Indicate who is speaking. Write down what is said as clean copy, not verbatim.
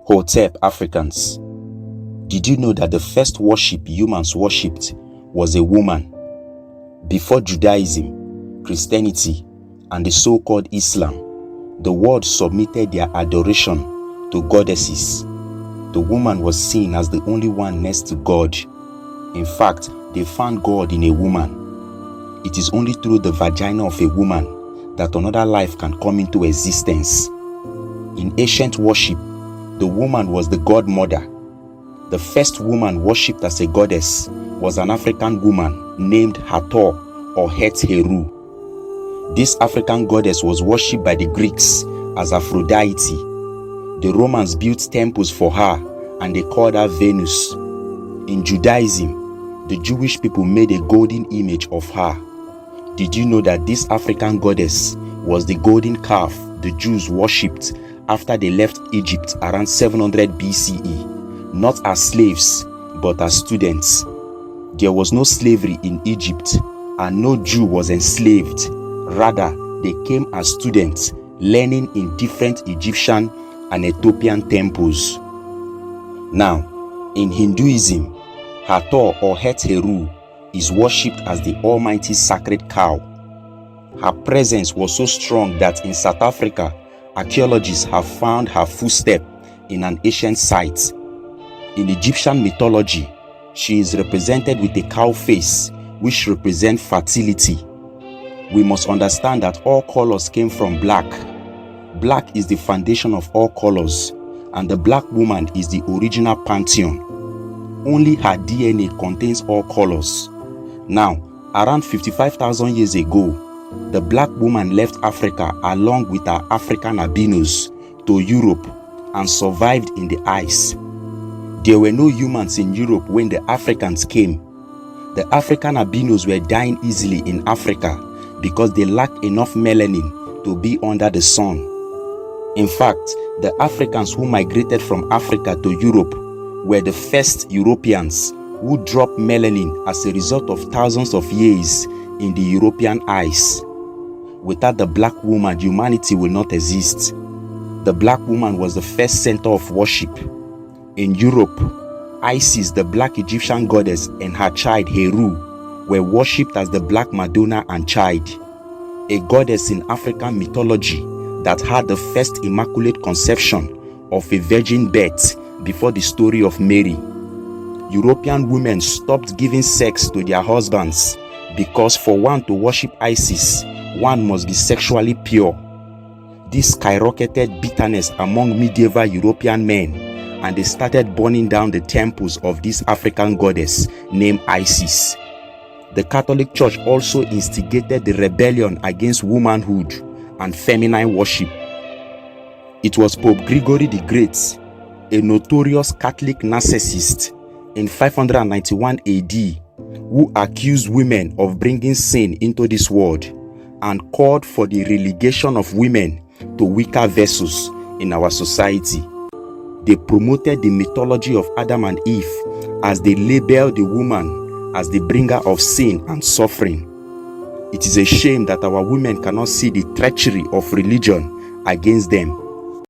Speaker 1: Hotep Africans. Did you know that the first worship humans worshipped was a woman? Before Judaism, Christianity, and the so-called Islam, the world submitted their adoration to goddesses. The woman was seen as the only one next to God. In fact, they found God in a woman. It is only through the vagina of a woman that another life can come into existence. In ancient worship, the woman was the god mother. The first woman worshipped as a goddess was an African woman named Hathor or Het Heru. This African goddess was worshipped by the Greeks as Aphrodite. The Romans built temples for her and they called her Venus. In Judaism, the Jewish people made a golden image of her. Did you know that this African goddess was the golden calf the Jews worshipped after they left Egypt around 700 BCE, not as slaves, but as students? There was no slavery in Egypt, and no Jew was enslaved. Rather, they came as students, learning in different Egyptian and Ethiopian temples. Now, in Hinduism, Hathor or Het Heru is worshipped as the almighty sacred cow. Her presence was so strong that in South Africa, archaeologists have found her footstep in an ancient site. In Egyptian mythology, she is represented with a cow face, which represents fertility. We must understand that all colors came from black. Black is the foundation of all colors, and the black woman is the original pantheon. Only her DNA contains all colors. Now, around 55,000 years ago, the black woman left Africa along with her African albinos to Europe and survived in the ice. There were no humans in Europe when the Africans came. The African albinos were dying easily in Africa because they lacked enough melanin to be under the sun. In fact, the Africans who migrated from Africa to Europe were the first Europeans who dropped melanin as a result of thousands of years in the European ice. Without the black woman, humanity will not exist. The black woman was the first center of worship. In Europe, Isis, the black Egyptian goddess, and her child Heru were worshipped as the black Madonna and child, a goddess in African mythology that had the first immaculate conception of a virgin birth before the story of Mary. European women stopped giving sex to their husbands because for one to worship Isis, one must be sexually pure. This skyrocketed bitterness among medieval European men, and they started burning down the temples of this African goddess named Isis. The Catholic Church also instigated the rebellion against womanhood and feminine worship. It was Pope Gregory the Great, a notorious Catholic narcissist, in 591 AD, who accused women of bringing sin into this world and called for the relegation of women to weaker vessels in our society. They promoted the mythology of Adam and Eve as they labeled the woman as the bringer of sin and suffering. It is a shame that our women cannot see the treachery of religion against them